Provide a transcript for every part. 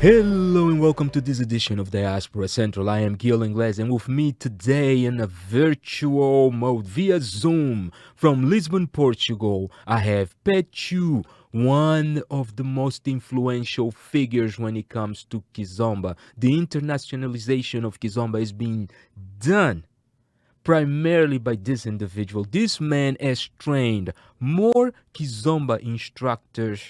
Hello and welcome to this edition of Diaspora Central. I am Gil Ingles, and with me today in a virtual mode via Zoom from Lisbon, Portugal, I have Petchu, one of the most influential figures when it comes to Kizomba. The internationalization of Kizomba is being done primarily by this individual. This man has trained more Kizomba instructors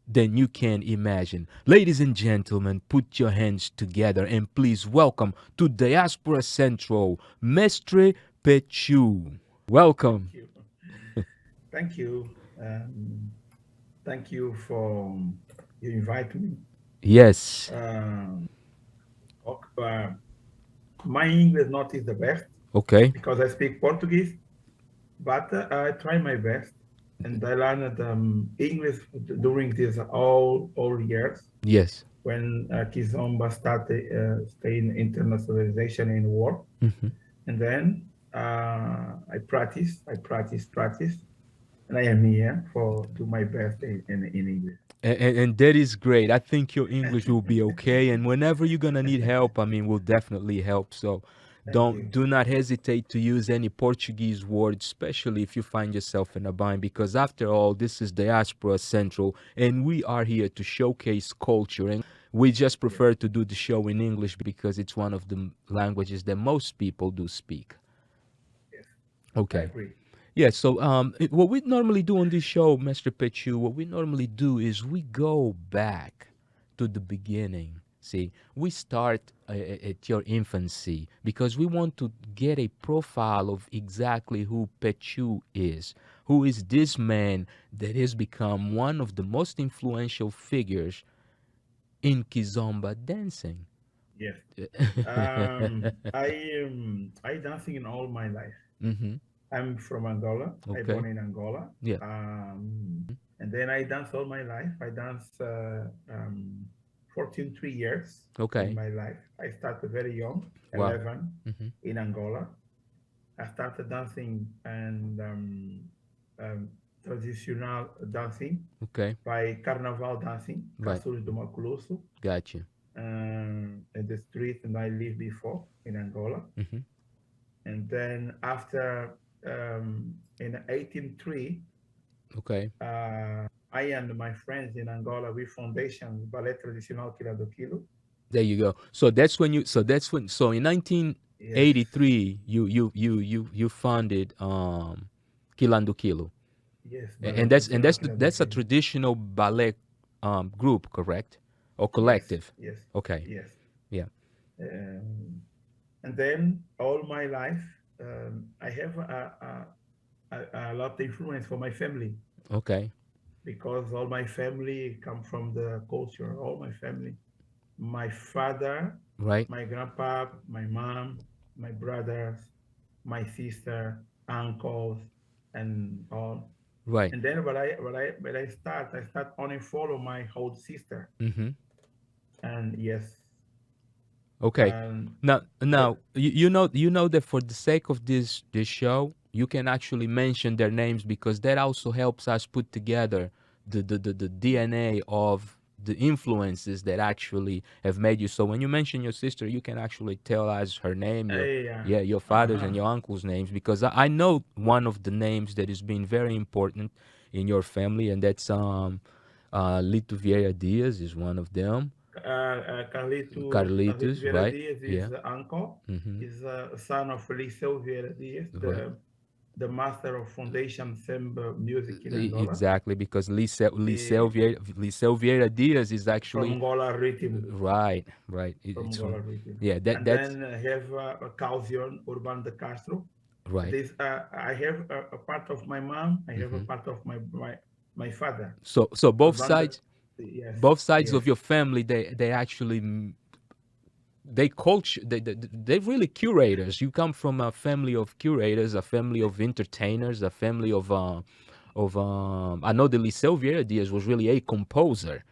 than you can imagine. Ladies and gentlemen, put your hands together and please welcome to Diaspora Central, Mestre Petchu. Welcome. Thank you. Thank you. Thank you for you invite me. Yes. Talk. My English not is the best Okay. because I speak Portuguese, but I try my best, and I learned English during these all years Yes. when Kizomba started staying internationalization in work, Mm-hmm. and then practice, and I am here for do my best in English. And that is great. I think your English will be okay. And whenever you're gonna need help, I mean, we'll definitely help. So Thank you. do not hesitate to use any Portuguese words, especially if you find yourself in a bind, because after all, this is Diaspora Central, and we are here to showcase culture. And we just Yes, prefer to do the show in English because it's one of the languages that most people do speak. yes, I Okay. agree. Yeah, so what we normally do on this show, Mr. Petchu, what we normally do is we go back to the beginning. See, we start at your infancy because we want to get a profile of exactly who Petchu is. Who is this man that has become one of the most influential figures in Kizomba dancing? Yes. I dancing in all my life. Mm-hmm. I'm from Angola. I born Okay. in Angola. Yeah. And then I dance all my life. I dance 14 3 years in Okay. my life. I started very young, Wow. 11 Mm-hmm. in Angola. I started dancing and um, traditional dancing Okay. by carnival dancing, Right. Caçulos do Maculusso, Gotcha. in the street and I lived before in Angola. Mm-hmm. And then after in 1803, Okay. I and my friends in Angola, we foundation Ballet Traditional Kilandukilu. There you go. So that's when you. So that's when. So in Yes, 1983, you founded Kilandukilu, yes, Ballet and that's Traditional that's a Kilandukilu. traditional ballet group, correct, or Yes, collective? yes, Okay. yes. Yeah. Um, and then all my life, I have a lot of influence for my family Okay. because all my family come from the culture. All my family, my father, Right. my grandpa, my mom, my brothers, my sister, uncles, and all. Right. And then when I start only follow my old sister. Mm-hmm. And yes, Okay. and Now the you know that for the sake of this show, you can actually mention their names because that also helps us put together the DNA of the influences that actually have made you. So when you mention your sister, you can actually tell us her name, your yeah, yeah, your father's uh-huh. and your uncle's names because I know one of the names that has been very important in your family, and that's Lito Vieira Dias is one of them. Carlito Carlitos, Vieira right? Dias Yeah. is the uncle, Mm-hmm. is a son of Liceu Vieira Dias, Right. the master of Foundation Semba music in Angola, Exactly, because eh, Liceu Vieira Dias is from actually Angola Rhythm, right, right. from It's Angola from Rhythm. yeah. And That's then I have a Calzion Urban de Castro. right. This I have a part of my mom. I have a Hmm. part of my father. So Urban de, yes, both sides yes, of your family they actually they culture they're really curators. You come from a family of curators, a family of entertainers, a family of I know that Liceu Vieira Dias was really a composer,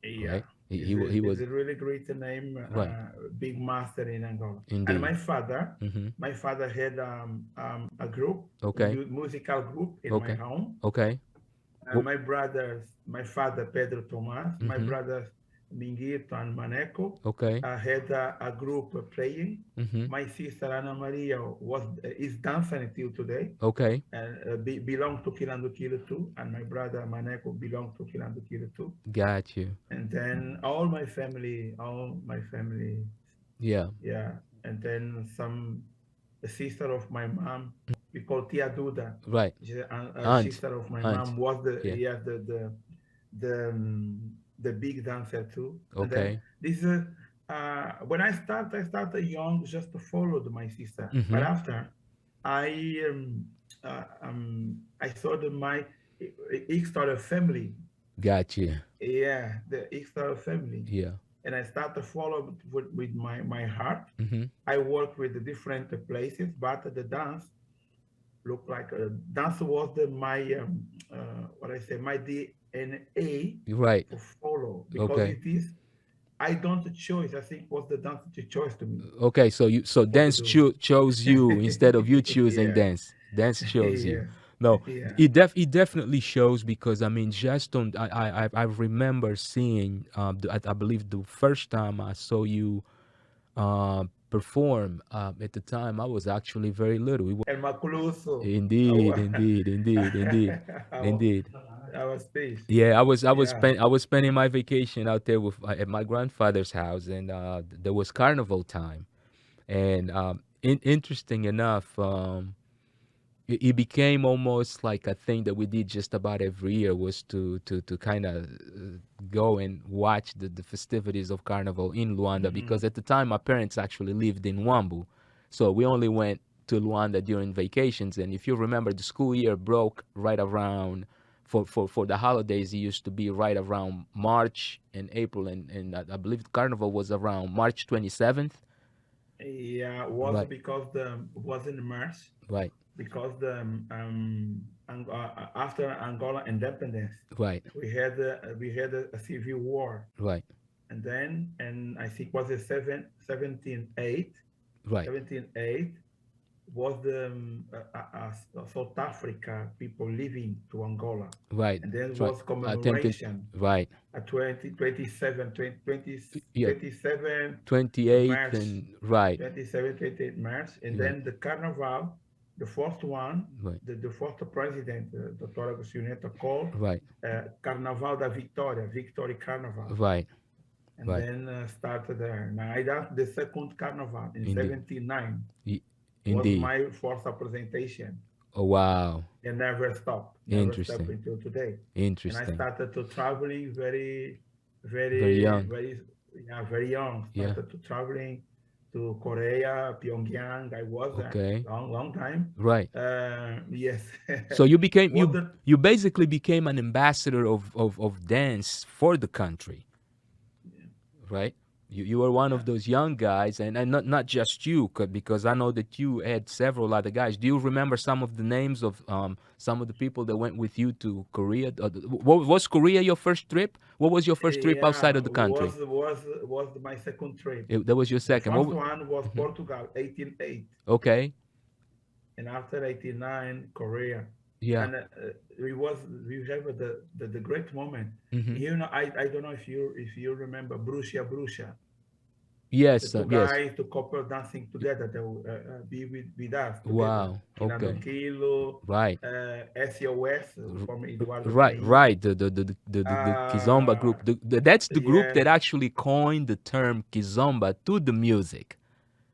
yeah. right? He Is was a really great name, right. big master in Angola. And Indeed. Mm-hmm. my father had a group, Okay. musical group in my Okay. home. Okay. And Well, my brothers, my father Pedro Tomas, my mm-hmm. brothers Minguito and Maneco. Okay. I had a group playing. Mm-hmm. My sister Ana Maria is dancing until today, Okay. and belong to Kilandukilu too, and my brother Maneco belong to Kilandukilu too. Got you. And then all my family, Yeah. yeah. And then the sister of my mom, we call Tia Duda. Right. A Aunt. sister of my Aunt. mom was Yeah. the big dancer too. And then Okay. this is when I started young just to follow my sister. But Mm-hmm. after I I saw the my external family, Got you. yeah, the external family, Yeah. and I started to follow with my heart. Mm-hmm. I worked with the different places, but the dance looked like dance was my what I say my DNA Right. to follow because Okay. it is I don't choose. I think was the dance to choice to me Okay. So what to dance do. chose you instead of you choosing Yeah, dance. Dance chose you. yeah, No, yeah. it definitely shows because I mean just on I remember seeing I believe the first time I saw you perform at the time I was actually very little. El Maculuso. Indeed, indeed, indeed, indeed, Our, indeed. our space. Yeah, Yeah. I was spending my vacation out there with at my grandfather's house, and there was carnival time, and interesting enough, it became almost like a thing that we did just about every year was to kind of go and watch the festivities of carnival in Luanda Hmm. because at the time my parents actually lived in Wambu, so we only went to Luanda during vacations. And if you remember, the school year broke right around for the holidays. It used to be right around March and April, and I believe carnival was around March 27th. Yeah, was Right, because the was in March right, because the after Angola independence, right, we had a civil war, right, and then and I think was the 17 8 right, 17 8 was the South Africa people leaving to Angola, right. and then Try was attempted. commemoration Right. at 20 Yeah. 27 28th March and right. 27, 28 March, and Right. then the Carnival, the first one, Right. the first president, Dr. Agostinho Neto, called Right. Carnaval da Vitória, Victory Carnival, Right. and Right. then started there. Now, I did the second Carnival in Indeed. 79, Y- was Indeed. my first presentation, Oh wow. and never stopped Interesting. until today. And I Interesting. started to traveling very, Very very, young. very, yeah, very young. Yeah. Started to traveling to Korea, Pyongyang. I was there Okay. long time. Right. Yes. So you became What the you basically became an ambassador of dance for the country, right? You were one of those young guys, and not just you, because I know that you had several other guys. Do you remember some of the names of some of the people that went with you to Korea? Was Korea your first trip? What was your first trip outside yeah of the country? was my second trip. That was your The second. first one was Mhm. Portugal, 18 8, Okay. and after 89 Korea, Yeah. and we have the great moment. Hmm. You know, I don't know if you remember Bruxa, the Yes. two Yes. guys, two couple dancing together. They will be with us together. Wow. Okay. Kilandukilu, Right. SOS from Eduardo Right, Paim. right. The Kizomba Uh, group. That's the group yes, that actually coined the term Kizomba to the music,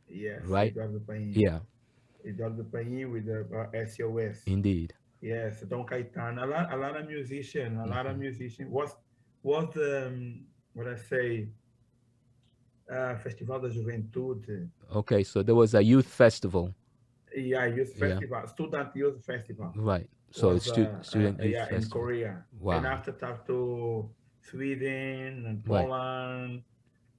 yes, right? Eduardo Paim. Yeah, Eduardo Paim with the SOS. indeed. Yes, Don Caetano. A lot of musician. A lot of Hmm. musician. Was what I say? Festival da Juventude. Okay, so there was a youth festival. Yeah, youth Yeah, festival, student youth festival right. So was it's student youth yeah in festival. Korea, and Wow. after that to Sweden and Right. Poland.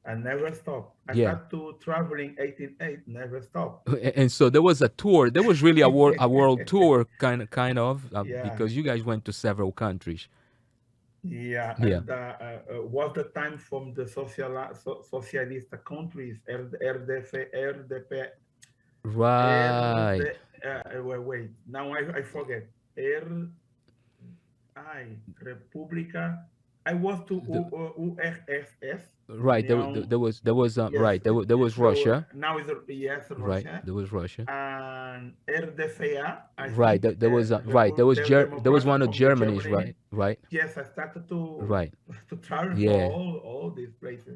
I never stopped. I Yeah. started to traveling 18 8, never stopped. And so there was a tour. There was really a world tour kind of Yeah, because you guys went to several countries. yeah, Yeah. and was the time from the socialist countries, Right. wait, now I forget. R I República I was to The, URSS. right. Now, There was yes. right. There was So Russia. now is yes, Right. Russia There was Russia. and RDFA. I Right. think There was right. There was Democratic one of from the Germany's. Germany. Right. Right. Yes, I started to Right. travel for Yeah. all these places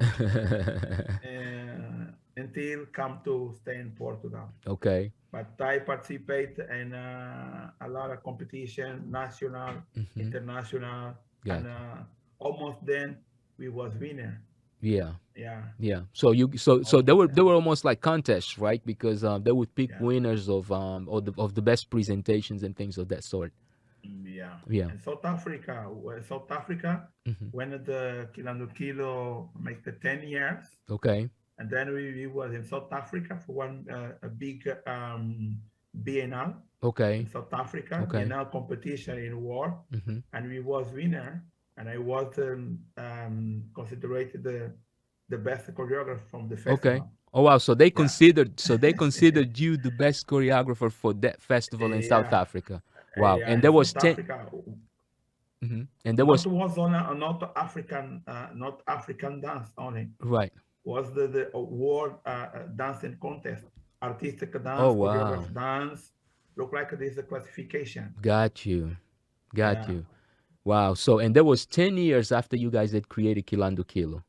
until come to stay in Portugal. Okay. But I participate in a lot of competition, national, Mm-hmm. international, and Gotcha. almost then we was winner. Yeah. Yeah, Yeah. So almost they then. were almost like contests, right? Because they would pick Yeah, winners of the best presentations and things of that sort. yeah. Yeah. And South Africa, Hmm. when the Kilandukilu make the 10 years, Okay. and then we was in South Africa for one a big biennale in Okay. South Africa, Okay. biennale competition in war, Hmm. and we was winner, and I was considered the best choreographer from the Okay. festival. Oh wow. Yeah, So they considered you the best choreographer for that festival in South yeah, Africa. Wow. yeah. And In there was South 10. Africa, And there was was on not African, not African dance only. right. Was the world dancing contest, artistic Oh dance, wow. choreographed dance. Look like this is a classification. Got you. Got Yeah, you. Wow. So and there was 10 years after you guys had created Kilandukilu.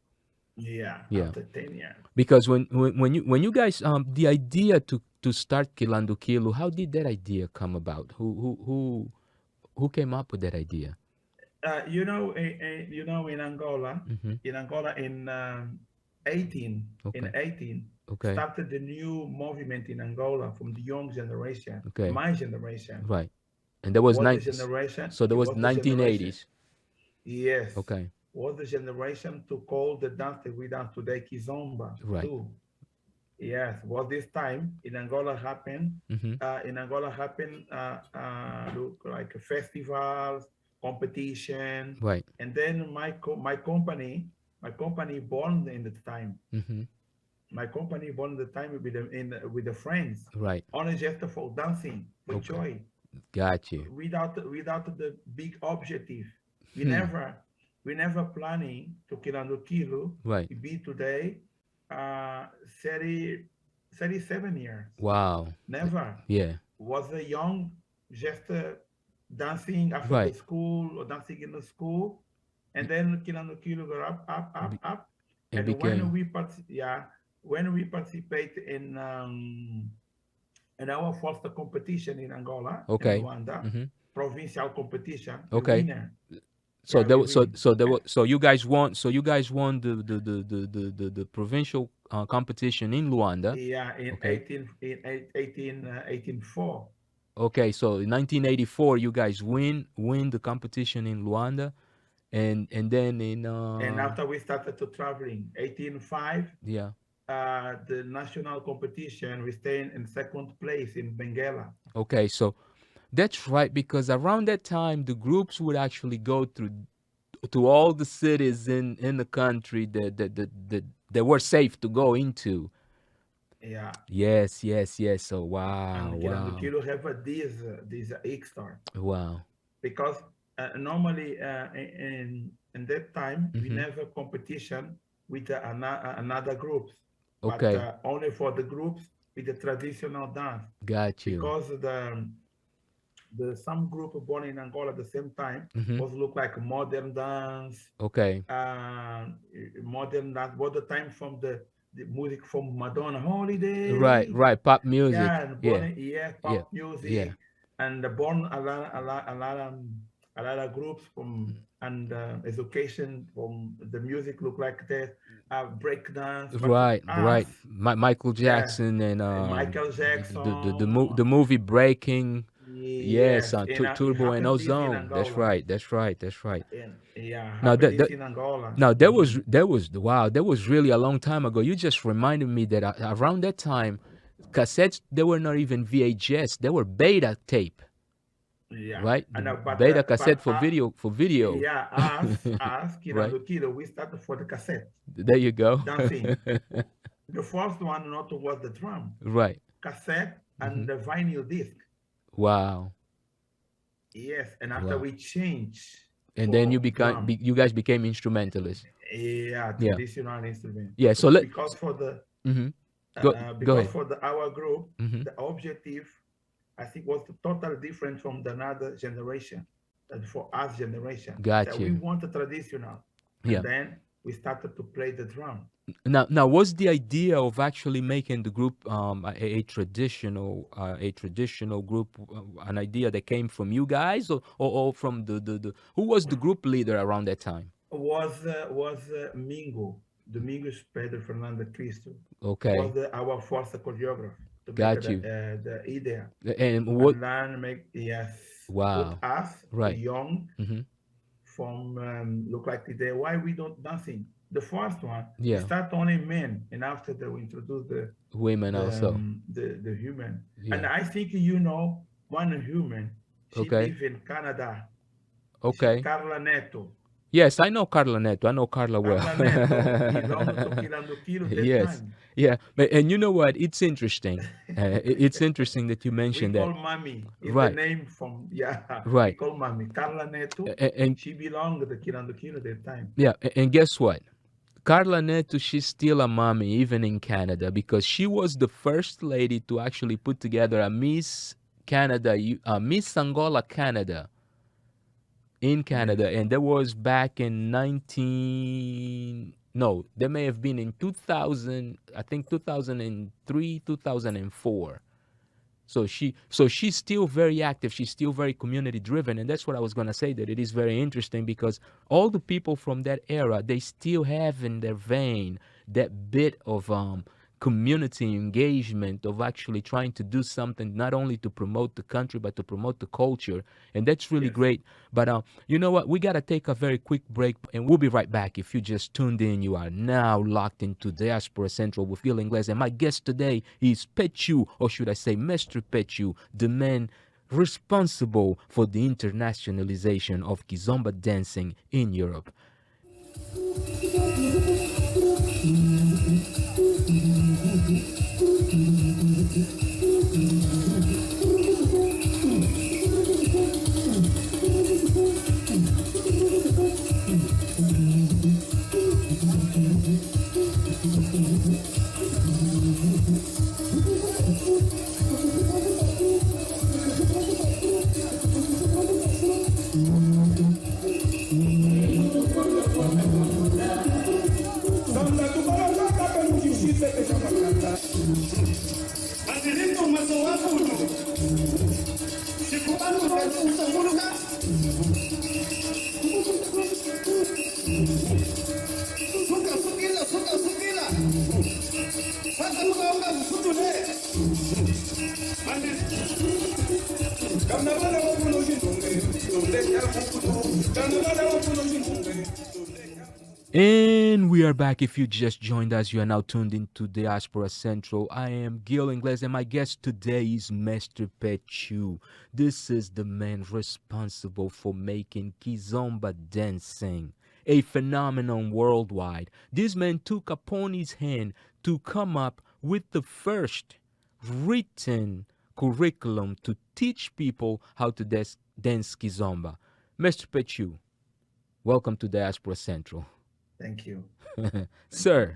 yeah. Yeah. After 10 years, Because when you guys the idea to start Kilandukilu, how did that idea come about? Who came up with that idea? in Angola, Mm-hmm. in 18, Okay. 18, Okay. started the new movement in Angola from the young generation. Okay. My generation Right. And there was was the nine. generation. So there It was was the generation. 1980s. Yes, Okay. was the generation to call the dance that we dance today Kizomba Right. too. Yes, was this time in Angola happened. Mm-hmm. In Angola happened look like festivals, competition, Right. and then my company born in the time. Mm-hmm. My company born in the time with the friends, Right. only just for dancing, for Okay. joy, Got you. without the big objective. We Hmm. never we never planning to Kilandukilu Right. be today 30, 37 years. Wow. Never Yeah. was a young just dancing after the Right. school or dancing in the school, and then Kilandukilu go Be- up, and and when became when we participate in our first competition in Angola, in okay. Luanda, Mm-hmm. provincial competition, we Okay. winner. So Yeah, there we was win. so you guys won the provincial competition in Luanda. Yeah, in Okay. 1884. Okay. So in 1984, you guys win the competition in Luanda, and then in And after we started to traveling, 1805, yeah. the national competition, we stayed in second place in Benguela. Okay. So that's right, because around that time the groups would actually go through to all the cities in the country that were safe to go into. Yeah, Yes, yes, yes. So wow, and wow, Kilandukilu have this X-star wow. because normally in that time we Mm-hmm. never competition with another groups, but Okay, only for the groups with the traditional dance got you. because the some group born in Angola at the same time Mm-hmm. was look like modern dance, Okay. uh, modern dance, all the time from the music from Madonna Right, Holiday, right. Pop yeah, music. and born Yeah, yeah, yeah, pop yeah. music, and born a lot of groups from and education from the music look like that, break dance, but Right, us, right. Michael yeah, Jackson and Michael the Jackson. movie Breaking. Yes, Yes, it Turbo and happened this in Ozone. That's Angola. right. That's right. That's right. And yeah, Now happened that, this that in Angola. now Hmm. that was wow, that was really a long time ago. You just reminded me that around that time, cassettes they were not even VHS. They were beta tape, Yeah, right? The and beta cassette for video, yeah, us, right? Kilandukilu, we started for the cassette There you go. dancing. The first one not was the drum, Right. cassette Hmm. and the vinyl disc. Wow. Yes, and after Wow. we change. And then you drum. you guys became instrumentalists. Yeah, Yeah. traditional instrument. Yeah. So let. Because for the Mm-hmm. Go ahead. our group, Mm-hmm. the objective I think was totally different from the another generation, and for us generation, Got that we you. want a traditional, and Yeah. then we started to play the drum. Now, what's the idea of actually making the group a traditional group? An idea that came from you guys, or from the who was the group leader around that time? Was Mingo, Domingos Pedro Fernando Cristo, was Okay, our first choreographer to make got you. the idea, And what? and then make, yes, put Wow. us Right. young Mm-hmm. from look like today. Why we don't dancing? The first one we Yeah. start only men, and after that we introduce Women also. the human. And Yeah. I think one human. She Okay. live in Canada. She Okay. Carla Neto. Yes, I know Carla Neto. I know Carla well. Carla Neto belonged to Kilandukilu that Yes. time. Yeah. And you know what? It's interesting. It's interesting that you We mentioned that. call Mommy. Is the Right. name from, yeah. We Right. call Mommy Carla Neto. And She belonged to Kilandukilu that time. yeah. And guess what? Carla Neto, she's still a mommy even in Canada because she was the first lady to actually put together a Miss Canada, Miss Angola Canada in Yes. Canada, and that was back in 19. No, that may have been in 2000. I think 2003, 2004. So she's still very active. She's still very community driven, and that's what I was gonna say. That it is very interesting because all the people from that era, they still have in their vein that bit of community engagement, of actually trying to do something not only to promote the country but to promote the culture, and that's really Yes. great. But you know what? We gotta take a very quick break, and we'll be right back. If you just tuned in, you are now locked into Diaspora Central with Gil Ingles, and my guest today is Petchu, or should I say Mestre Petchu, the man responsible for the internationalization of Kizomba dancing in Europe. And we are back. If you just joined us, you are now tuned into Diaspora Central. I am Gil Ingles, and my guest today is Mestre Petchu. This is the man responsible for making Kizomba dancing a phenomenon worldwide. This man took upon his hand to come up with the first written curriculum to teach people how to dance Kizomba. Mestre Petchu, welcome to Diaspora Central. Thank you. Sir,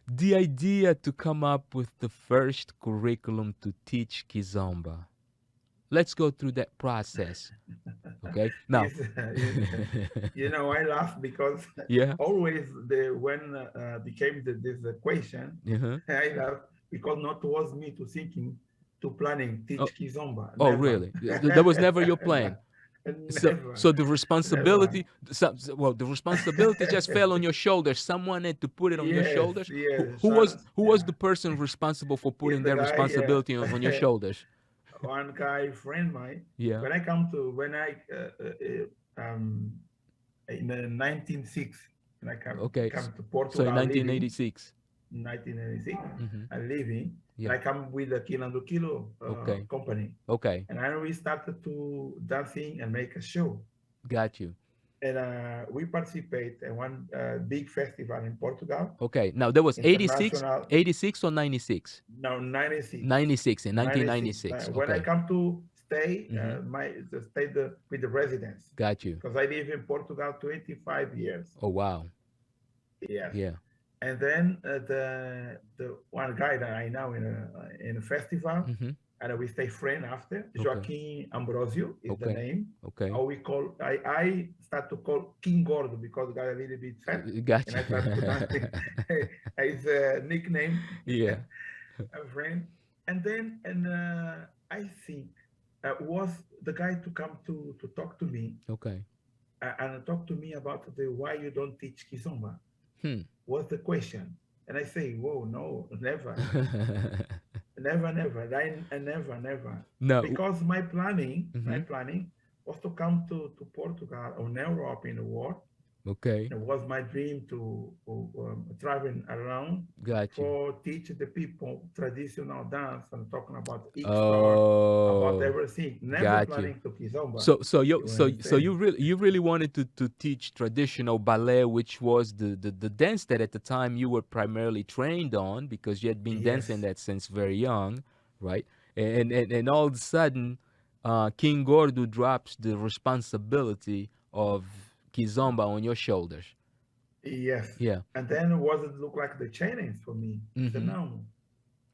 the idea to come up with the first curriculum to teach Kizomba. Let's go through that process. Okay. Now, I laugh because yeah. always when became this question, Uh-huh. I laugh because not was me to thinking to planning Oh, teach Kizomba. oh, Never. really? That was never your plan. So Never. the Never. responsibility, the responsibility just fell on your shoulders. Someone had to put it on your Yes, shoulders. yes. Who was Yeah. the person responsible for Is putting the that guy, responsibility on your shoulders? one guy friend mine. Yeah. When I in the 1906, when I Okay. come to So in Portugal living, 1986. 1986, Mm-hmm. I'm living, and Yeah. I come with the Kilandukilu Okay. company, Okay. and I we started to dancing and make a show, Got you. and we participate in one big festival in Portugal, Okay. Now there was 86, international. 86 or 96? Now 96, 96 in 96. 1996. When I Okay. come to stay Mm-hmm. with the residents Got you. because I live in Portugal 25 years. Oh wow. Yes. Yeah. And then the one guy that I know in a festival, Mm-hmm. and we stay friend after. Okay. Joaquim Ambrosio is the Okay. name. Okay. Or we call I start to call King Gordo because got a little bit fat, Got and you. I started to dance. His nickname, Yeah. a friend. And then I think was the guy to come to talk to me Okay. and talk to me about the why you don't teach Kizomba. Hmm. What's the question? And I say, whoa, no, never, never, never, I never, never. No. Because my Mm-hmm. planning was to come to Portugal or Europe in the world. Okay. It was my dream to traveling around Got you. for teach the people traditional dance and talking about X-Star, about Oh, everything. Never got you. planning to Kizomba. So You you understand? really wanted to teach traditional ballet, which was the dance that at the time you were primarily trained on because you had been dancing Yes, that since very young, right? And all of a sudden, King Gordo drops the responsibility of Kizomba on your shoulders. yes. Yeah. And then what it look like the challenge for me? I said, Mm-hmm. no,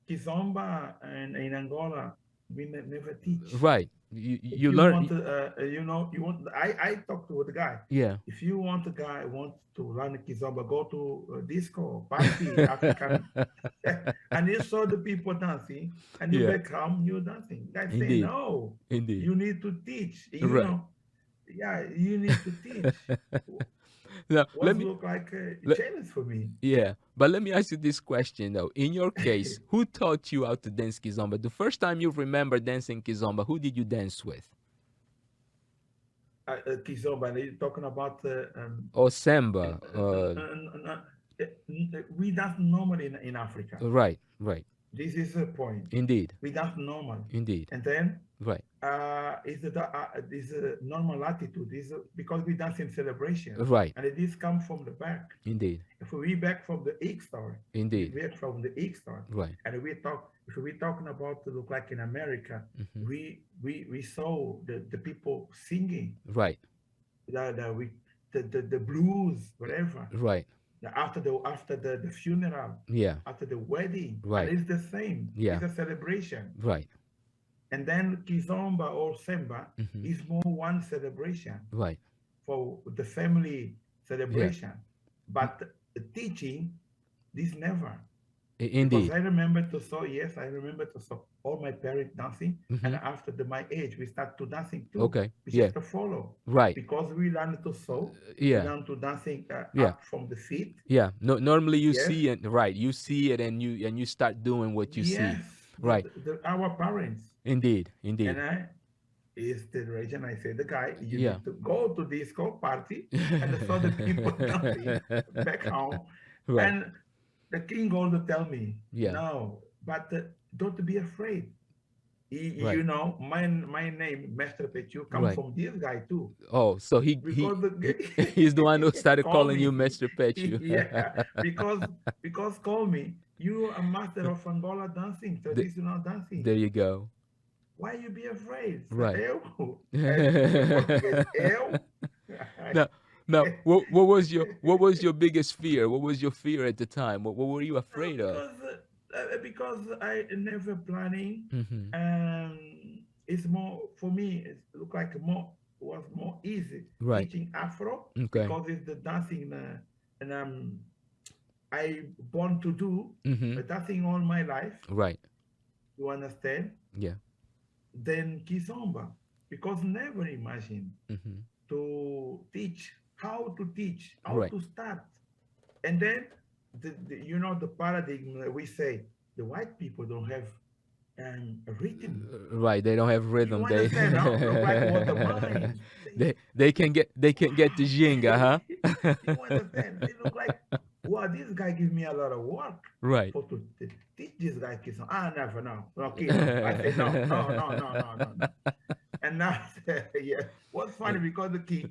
Kizomba and in Angola, we never teach. Right. If You you learn. want you want I talked to the guy. Yeah. If you want a guy want to learn Kizomba, go to a disco party, African, and you saw the people dancing, and you Yeah. back home, you dancing. Guy say Indeed. no, Indeed. you need to teach. Right. Yeah, you need to teach. Now let Was me look like a let, challenge for me. yeah, but let me ask you this question though. In your case, who taught you how to dance kizomba? The first time you remember dancing kizomba, who did you dance with? Kizomba, and you're talking about Or in, samba? we dance normally in Africa. Right, right. This is the point. Indeed, We dance normal, indeed. and then Right, is a normal attitude. Is because we dance in celebration, right. and this comes from the back. Indeed, If we back from the X star, we indeed. back from the X star, Right. and we talk. If we talking about to look like in America, Hmm. we saw the people singing Right, the blues whatever right. after the funeral, Yeah, after the wedding, and right. it's the same. Yeah, It's a celebration. right. And then Kizomba or Semba Hmm. is more one celebration Right. for the family Yeah. celebration. But the teaching, this never. Because Indeed. I remember to saw, yes, I remember to saw all my parents dancing. And Hmm. after my age, we start to dancing too. Okay. We Yeah. just to follow. Right. Because we learn to sew, we Yeah. learn to dancing Yeah. up from the feet. Yeah. No, normally you Yes, see it, right? You see it and you start doing what you yes, see. Right. our parents. Indeed. And Indeed. I is the region I say the guy, you Yeah. need to go to disco party and saw the people dancing back home. Right. And the king going to tell me, Yeah. no, but don't be afraid. Right. My name, Mestre Petchu, come Right. from this guy too. Oh, so Because he's the one who started call calling you me. Mestre Petchu. Yeah, because call me. You are master of Angola dancing, The- traditional dancing. there you go. Why you be afraid? Right. Eu? In Português, eu? now, what was your biggest fear? What was your fear at the time? What were you afraid of? Because I never planning. Hmm. It's more for me. It look like more was more easy Right. teaching Afro Okay. because it's the dancing and I born to do Hmm. dancing all my life. Right. You understand? Yeah. Then Kizomba because never imagine Hmm. to teach, how Right. to start. And then, the paradigm that we say, the white people don't have a rhythm. Right. They don't have You rhythm. They understand, no? Look like what the mind. they can get the jinga, huh? You understand? They look like, wow, this guy gives me a lot of work Right. for to teach this guy Kizomba. Never, no. Okay, no. I say, no, no, no, no, no, no, no. And now, yeah, what's funny because the key,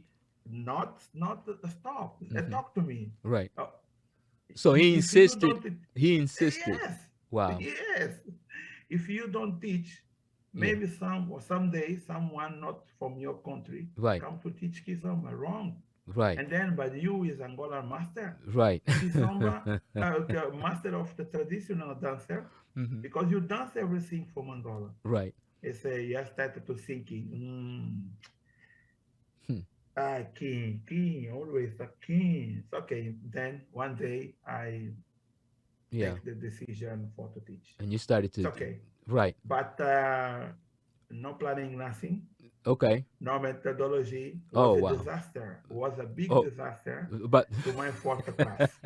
not stop, Hmm. talk to me. Right. Uh, So he if you insisted. don't, He insisted. yes, Wow. yes. If you don't teach, Yeah. Maybe someday someone not from your country Right. come to teach Kizomba wrong. Right. And then but you is Angolan master. Right. Kizomba, master of the traditional dancer, Hmm. because you dance everything from Angola. Right. They say you started to thinking, Hmm. king, always a king. Okay, then one day I Yeah. take the decision for to teach. And you started It's to. okay, Right. but no planning, nothing. Okay. No methodology, Oh was a wow. disaster. Was a big Oh, disaster but to my fourth class.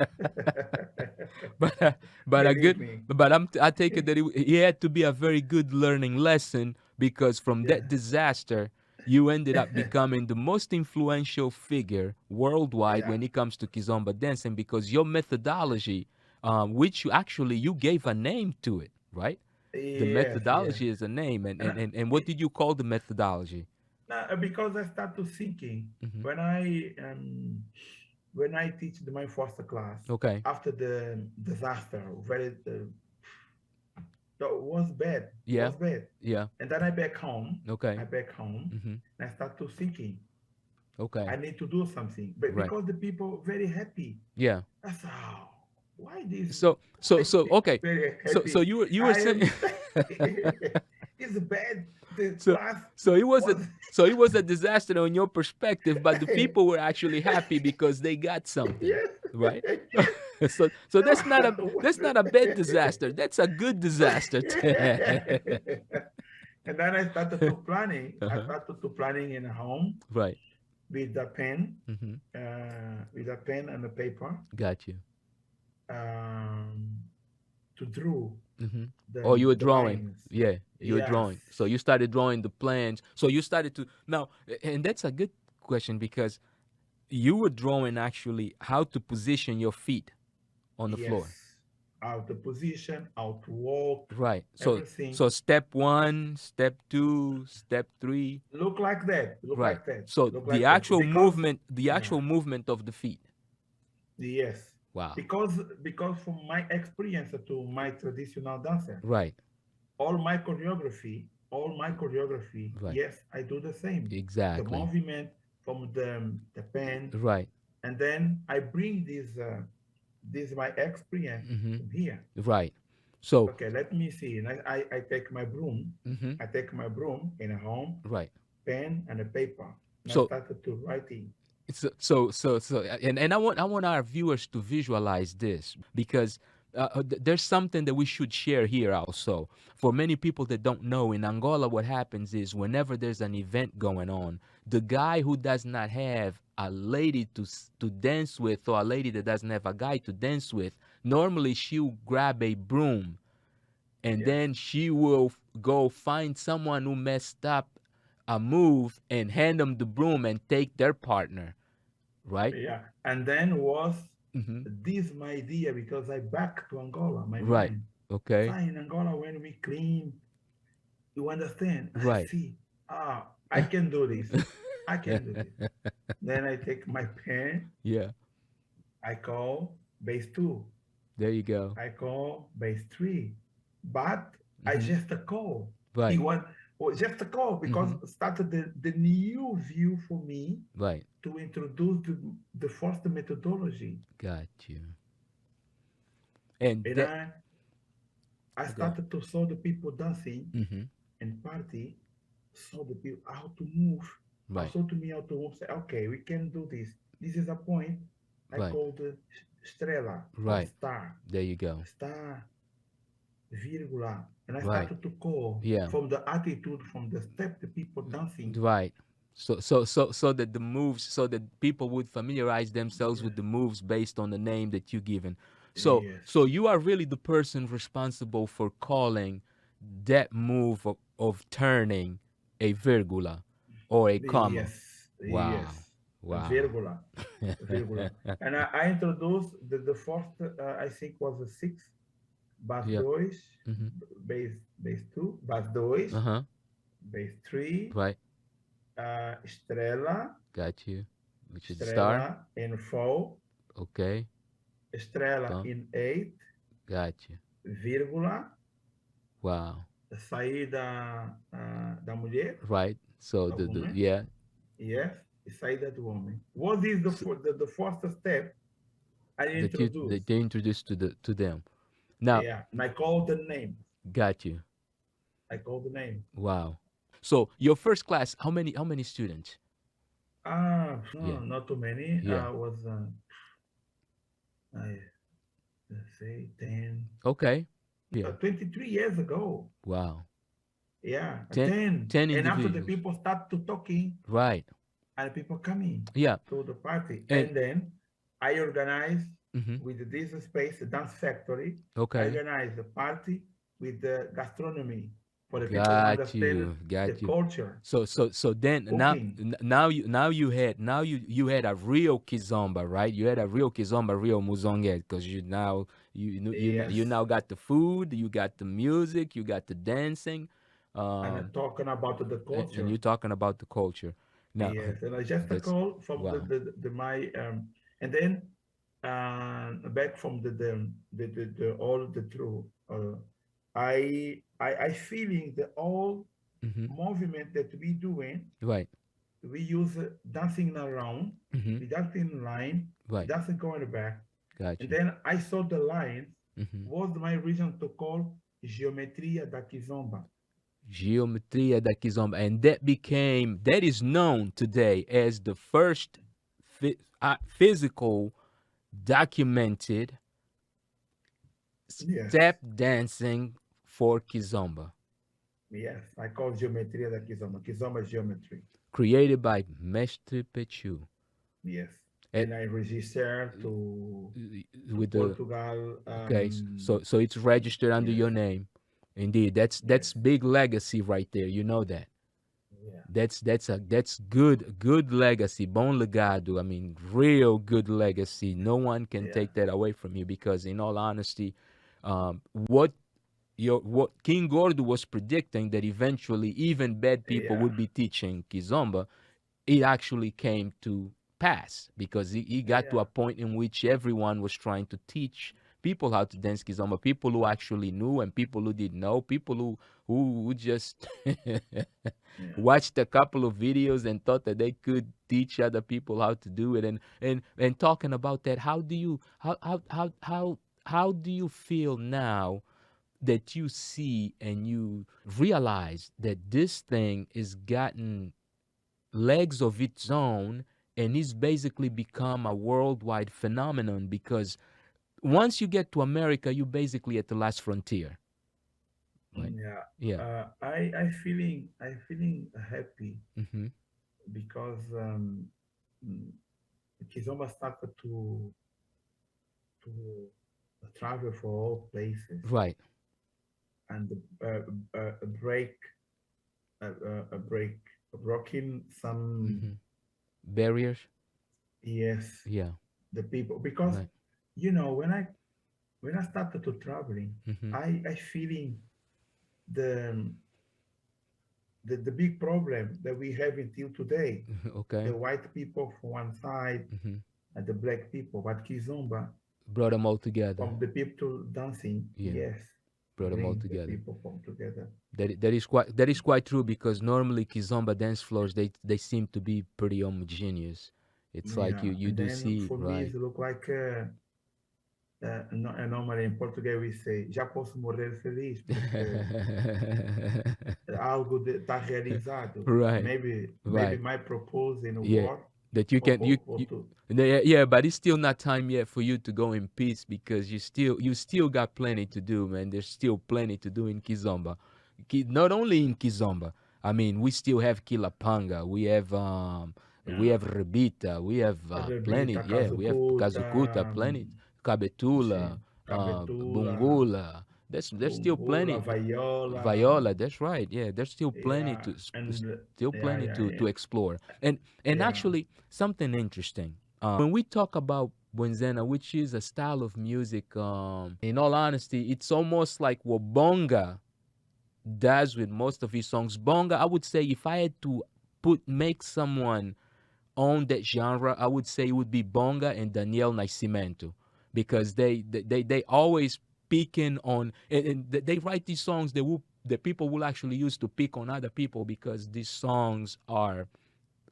but but a Believe good. me. But I take it that it had to be a very good learning lesson because from Yeah. that disaster you ended up becoming the most influential figure worldwide Yeah. when it comes to kizomba dancing because your methodology, which you actually you gave a name to it, right? The Yes, yes. methodology is a name, and And what did you call the methodology? because I started thinking Hmm. when I teach my first class Okay. after the disaster, very that Yeah. was bad. Yeah. And then Okay. I back home, Hmm. and I start to thinking I Okay. need to do something, but Right. because the people very happy, Yeah. I said, oh, why this? Why So okay. very So happy? you were I saying am. It's bad. The so class so it was a was. so it was a disaster on your perspective, but the people were actually happy because they got something, Yes. right? Yes. So No, that's not a bad disaster. That's a good disaster. and then I started to planning. I Uh-huh. started to planning in home Right. with a pen, Mm-hmm. and a paper, Got you. um, to draw Mm-hmm. the Oh, you were the drawing. lines. Yeah, you were Yes, drawing. So you started drawing the plans. So you started to now, and that's a good question because you were drawing actually how to position your feet on the yes. floor. How to position, how to walk, Right. everything. So step 1, step 2, step 3. Look like that. Look Right. like that. So Look like that. Because the yeah, actual movement of the feet. yes. Wow. Because from my experience to my traditional dancer, Right. all my choreography, Right. yes, I do the same. The Exactly. movement from the pen, Right. and then I bring this my experience Mhm. from here. Right. So, Okay, let me see. And I take my broom. mhm. I take my broom in a home, Right. pen and a paper, and I So started to writing. and I want our viewers to visualize this because there's something that we should share here also. For many people that don't know, in Angola, what happens is whenever there's an event going on, the guy who does not have a lady to dance with, or a lady that doesn't have a guy to dance with, normally she'll grab a broom and Yes. then she will go find someone who messed up a move and hand them the broom and take their partner, right? Yeah. And then was Mm-hmm. this my idea because I back to Angola, my Right. mind. So Okay. in Angola, when we clean, you understand? I Right. see, I can do this. I can do this. Then I take my pen, Yeah. I call base two, There you go. I call base three, but I Mm-hmm. just a call. He Right. want well, just a call because Mm-hmm. started the new view for me Right. to introduce the first methodology. Got you. And And that. I Go ahead. started to saw the people dancing Mm-hmm. and party, saw the people how to move, Right. also to me how to move. Say, okay, we can do this. This is a point I Right. call the strela or Right. There you go. star, virgula. And I Right. started to call Yeah. from the attitude, from the step, the people dancing. Right. So that the moves, so that people would familiarize themselves Yeah. with the moves based on the name that you given. Yes. So you are really the person responsible for calling that move of turning a virgula or a comma. Yes. Wow. Yes. Wow. Virgula. Virgula. And I introduced the first, I think was a six, base Yeah. dois, Mm-hmm. base two, base dois, Uh-huh. base three, Right. estrela, Got you. Which is the star. estrela in four, Okay. estrela Come. in eight, Got you. vírgula, Wow. sair da mulher, right? So da the woman, yeah, yes, e saída do homem. What is so the first step I that introduce? they introduced to them. Now, Yeah, and I call the name. got you. I call the name. Wow. So your first class, how many students? Yeah, Not too many. yeah. Was I let's say 10, Okay. Yeah. 23 years ago. Wow. Yeah, 10, 10. 10 And after the individuals. people start to talking, Right. and people coming Yeah. to the party. And And then I organize mhm. with this space, the dance factory, I Okay. organize the party with the gastronomy for the people who Got understand you. the Got you. culture, So then cooking. now you had a real kizomba, right? You had a real kizomba, real muzonge, because you Yes. now got the food, you got the music, you got the dancing, And um, talking about the and culture. you're talking about the culture. Now Yes. And I just a that's call from wow. the my and then back from the all the true I feeling the all Mm-hmm. movement that we doing, Right. we use dancing around, Mm-hmm. we dancing in line, we Right. dancing going back. Got And you. then I saw the lines Mm-hmm. was my reason to call geometria da Kizomba. Geometria da Kizomba, and that is known today as the first physical documented Yes, step dancing for Kizomba, yes, I call geometria da Kizomba. Kizomba geometry. created by Mestre Petchu. Yes. Eh, And I registered to with the Portugal. okay, so it's registered under Yes, your name. Indeed, that's yes, big legacy right there. You know that. yeah, That's good legacy, bon legado. I mean, real good legacy. No one can yeah, take that away from you because, in all honesty, what King Gordo was predicting that eventually even bad people yeah, would be teaching Kizomba, it actually came to pass because he got to yeah, a point in which everyone was trying to teach people how to dance Kizomba, people who actually knew and people who didn't know, people who just yeah, watched a couple of videos and thought that they could teach other people how to do it. And talking about that, how do you how do you feel now that you see and you realize that this thing is gotten legs of its own and is basically become a worldwide phenomenon? Because once you get to America, you're basically at the last frontier, right? yeah. Yeah. I feeling happy Mm-hmm. because mm, Kizomba started to travel for all places Right. and break a break broken some, Mm-hmm. Barriers. yes, Yeah. the people, because Right. when I started to traveling, Mm-hmm. I feeling the the big problem that we have until today, Okay. the white people from one side Mm-hmm. and the black people, but Kizomba Brought them all together. from the people dancing, Yeah. yes, Brought them all bring the together. people from together. That is quite true because normally Kizomba dance floors they seem to be pretty homogeneous. It's like Yeah, you and do then see for me right. it look like normally in Portuguese we say já posso morrer feliz porque algo está realizado. Right, Maybe right. my proposal in a Yeah, war that you can for to, yeah, but it's still not time yet for you to go in peace because you still got plenty to do, man. There's still plenty to do in Kizomba. Not only in Kizomba. I mean, we still have Kilapanga. We yeah, have Rebita. We have plenty. Rebita, Yeah, we have Kazukuta, Kazukuta, plenty. Kabetula, sim, Cabetula, Bungula. There's still Bungula, plenty. Viola, Viola, that's right. Yeah, there's still plenty yeah, and still yeah, plenty yeah, to yeah, explore. And yeah, actually something interesting. When we talk about Bwenzena, which is a style of music, in all honesty, it's almost like what Bonga does with most of his songs. Bonga, I would say, if I had to make someone own that genre, I would say it would be Bonga and Daniel Nascimento because they always picking on and they write these songs. They will that people will actually use to pick on other people because these songs are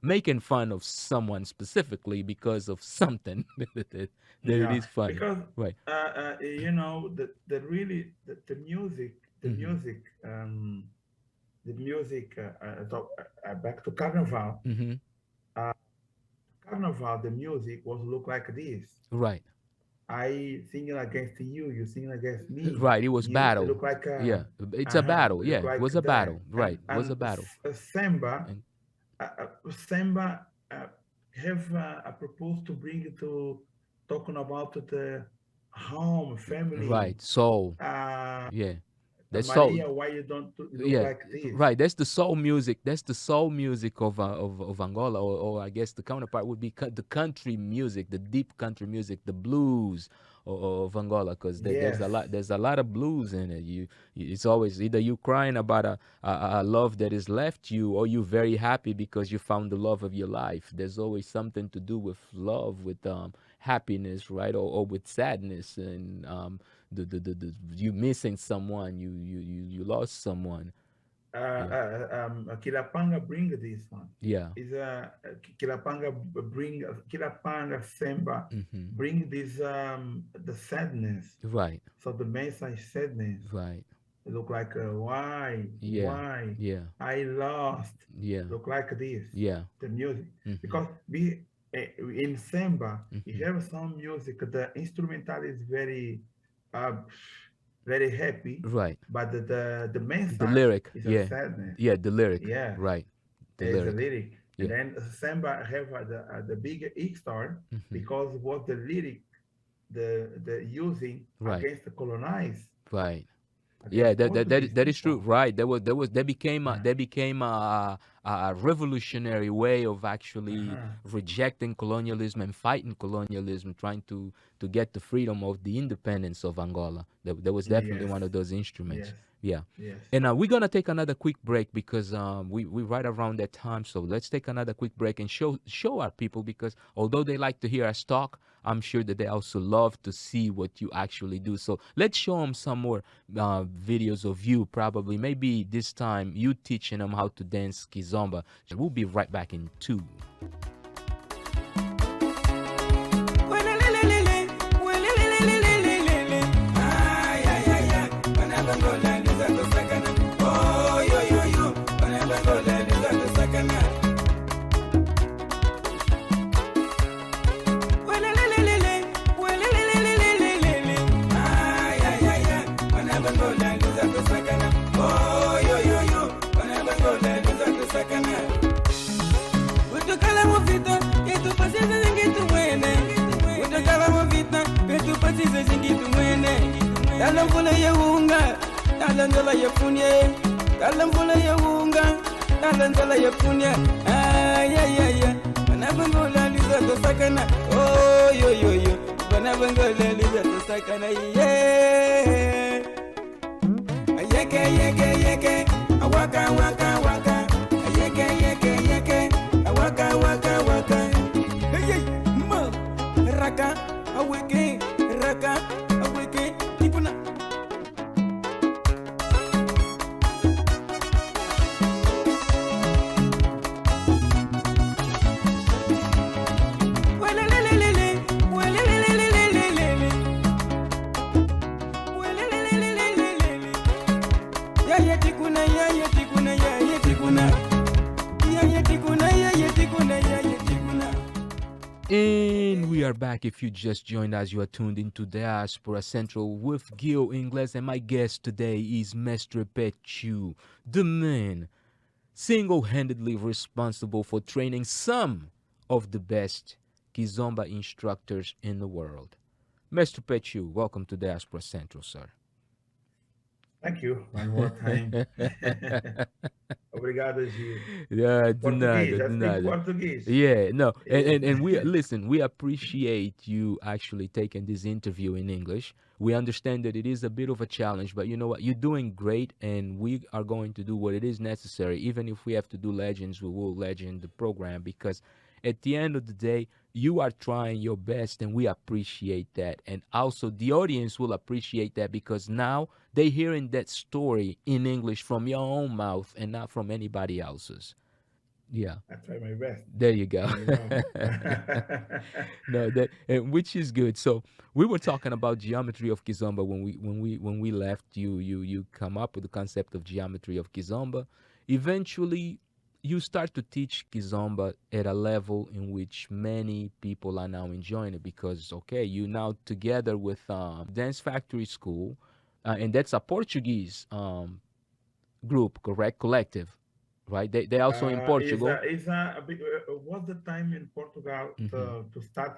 making fun of someone specifically because of something that it Yeah, is funny, because right? the really the music, the Mm-hmm. music, the music. Back to Carnival. Mm-hmm. Uh, Carnival, the music was look like this. Right. I singing against you, you singing against me. Right. It was You battle. look like Yeah. It's a battle. look Yeah. It like was a that. battle. Right. It was a battle. Semba, And Semba have a proposed to bring it to talking about the home, family. right. Soul. Uh, Yeah. That's soul. Maria, why you don't look Yeah, like this? right. That's the soul music. That's the soul music of Angola, or I guess the counterpart would be the country music, the deep country music, the blues of Angola, because Yes. there's a lot of blues in it. It's always either you crying about a love that has left you, or you very happy because you found the love of your life. There's always something to do with love, with happiness, right, or with sadness, and you missing someone, you lost someone. Yeah. Kilapanga bring this one. Yeah. Is Kilapanga bring Kilapanga Semba Mm-hmm. bring this the sadness. Right. So the message sadness. Right. Look like Yeah. why Yeah. I lost. Yeah. Look like this. Yeah. The music Mm-hmm. because we in Semba you Mm-hmm. have some music. The instrumental is uh, very happy, Right. but the The message lyric. is a Yeah. sadness. Yeah. The lyric. Yeah, Right. The is a lyric. lyric. And Yeah. then Samba have the big star Mm-hmm. because what the lyric the using Right. against the colonized Right. Yeah, against Portuguese that is true. people. Right. That became Uh, a revolutionary way of actually uh-huh. rejecting colonialism and fighting colonialism, trying to get the freedom of the independence of Angola. That was definitely Yes, one of those instruments. yes, Yeah. yes. And we're gonna take another quick break because we right around that time. So let's take another quick break and show our people, because although they like to hear us talk, I'm sure that they also love to see what you actually do. So let's show them some more videos of you. Probably maybe this time you teaching them how to dance Kizomba. We'll be right back in 2. Kalamvula ya unga, kalanzola ya punye, kalamvula ya unga, kalanzola ya punye. Ay ay ay, banabangola liza to sakana. Oh yo yo yo, banabangola liza to sakana. Yeah. Ayeke yeke yeke, awaka waka waka. Ayeke yeke yeke, awaka waka waka. Hey hey, ma, raka, aweke, raka. And we are back. If you just joined us, you are tuned into Diaspora Central with Gil Ingles, and my guest today is Mestre Petchu, the man single-handedly responsible for training some of the best Kizomba instructors in the world. Mestre Petchu, welcome to Diaspora Central, sir. Thank you one more time. Obrigado, Gil. Yeah, de Portuguese, nada, I de speak nada. Portuguese. Yeah, no, Yeah. and we listen. We appreciate you actually taking this interview in English. We understand that it is a bit of a challenge, but you know what? You're doing great, and we are going to do what it is necessary. Even if we have to do legends, we will legend the program, because at the end of the day, you are trying your best, and we appreciate that. And also, the audience will appreciate that because now they hearing that story in English from your own mouth and not from anybody else's. Yeah. I try my best. There you go. You know. No, that which is good. So we were talking about geometry of Kizomba when we left. You come up with the concept of geometry of Kizomba. Eventually, you start to teach Kizomba at a level in which many people are now enjoying it because okay, you now together with Dance Factory School, and that's a Portuguese group, correct? Collective, right? They also in Portugal. Was the time in Portugal Hmm. to start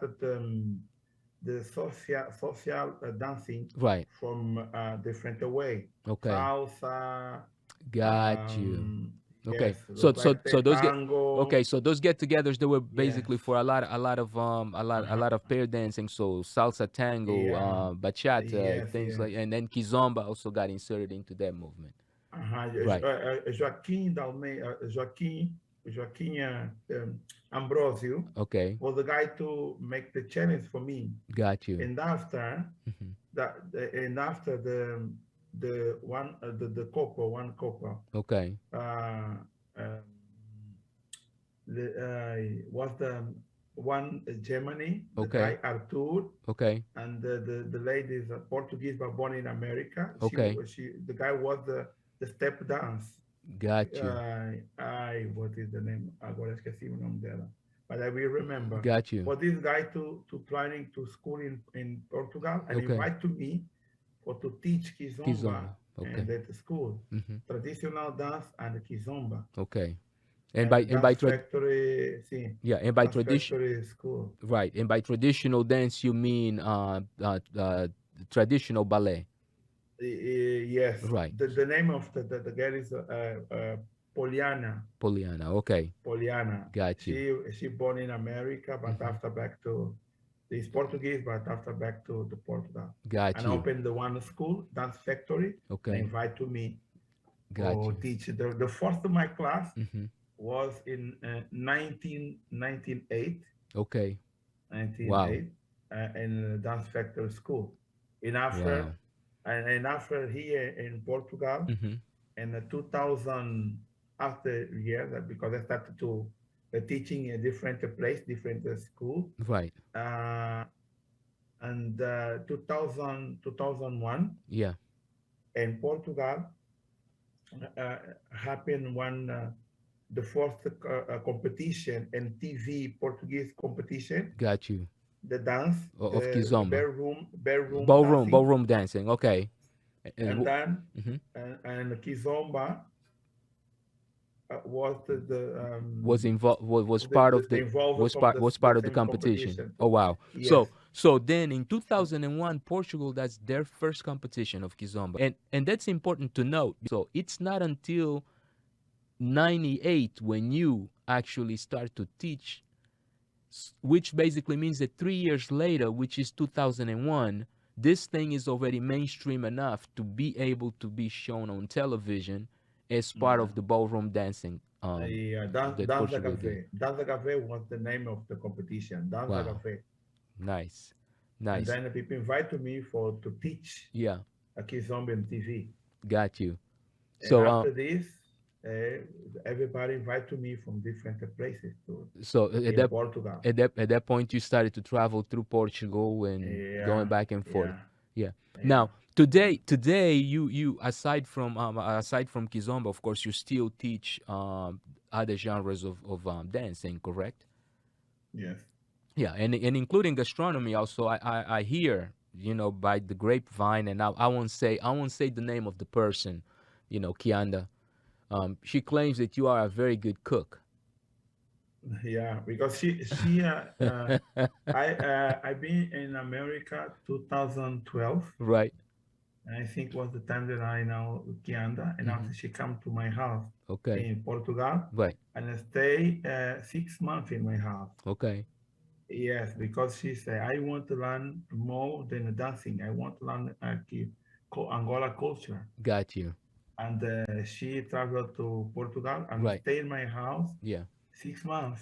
the social dancing Right. from different way, Okay. salsa, Got you. um, Okay. yes, So look so like so the those get tango, okay. So those get-togethers they were yes, basically for a uh-huh, lot of pair dancing. So salsa, tango, yeah, bachata, yes, things yes. like, and then kizomba also got inserted into that movement. Right. Joaquim Dalmeida, Joaquim Ambrosio Okay. was the guy to make the challenge for me. Got you. And after Hmm. and after the one the couple one couple Okay. uh, um, was the one Germany, the guy Okay. Artur, Okay. and the lady is a Portuguese but born in America. Okay. The guy was the step dance. Got you. I what is the name? Agora esqueci o nome dela. But I will remember. Got you. For this guy to training to school in Portugal and Okay. invite to me for to teach Kizomba Kizomba. and Okay. at the school, Hmm. traditional dance and Kizomba Okay. and And dance by trad factory, see, yeah, and by dance tradition. factory school. Right, and by traditional dance you mean traditional ballet. Yes, Right, the name of the girl is Poliana. Poliana. Okay, Poliana. got you, She born in America, but hmm after back to this Portuguese, but after back to Portugal, got and you. opened the one school dance factory and Okay, invite to me got for you. teach. The first of my class Hmm. was in 1998, Okay, 1998, wow, in dance factory school. In after wow. and after here in Portugal Hmm. in the 2000 after year that because I started to teaching a different place, different school, Right, uh, and 2001 yeah, in Portugal uh, happened one the first competition in TV Portuguese competition, got you. the dance, Of the kizomba, ballroom dancing, ballroom dancing. Okay, and then mhm. and Kizomba was Was involved was part of the involved from was the part of the same competition. competition. Oh wow. Yes, So then in 2001 Portugal, that's their first competition of kizomba. And that's important to note. So it's not until 98 when you actually start to teach, which basically means that 3 years later, which is 2001, this thing is already mainstream enough to be able to be shown on television as part yeah. of the ballroom dancing that Danza Portugal did. Café. Danza Café was the name of the competition. Danza Wow. Café. Nice. And Nice. then the people invited me for to teach Yeah, a Kizomba in TV. got you. And So after this, everybody invited me from different places to so in Portugal. at that point you started to travel through Portugal and going Yeah, back and forth. yeah, Yeah. yeah. Now today you aside from kizomba, of course, you still teach other genres of dancing, correct? Yes. Yeah, and including gastronomy also. I hear, by the grapevine, and I won't say the name of the person, Kianda. She claims that you are a very good cook. Yeah, because I've been in America 2012. Right. I think was the time that I know Kianda, and Mm-hmm. after she come to my house Okay. in Portugal, Right. and I stay 6 months in my house. Okay. Yes, because she said I want to learn more than dancing. I want to learn Angola culture, Got you. and she traveled to Portugal and Right. stay in my house Yeah. 6 months.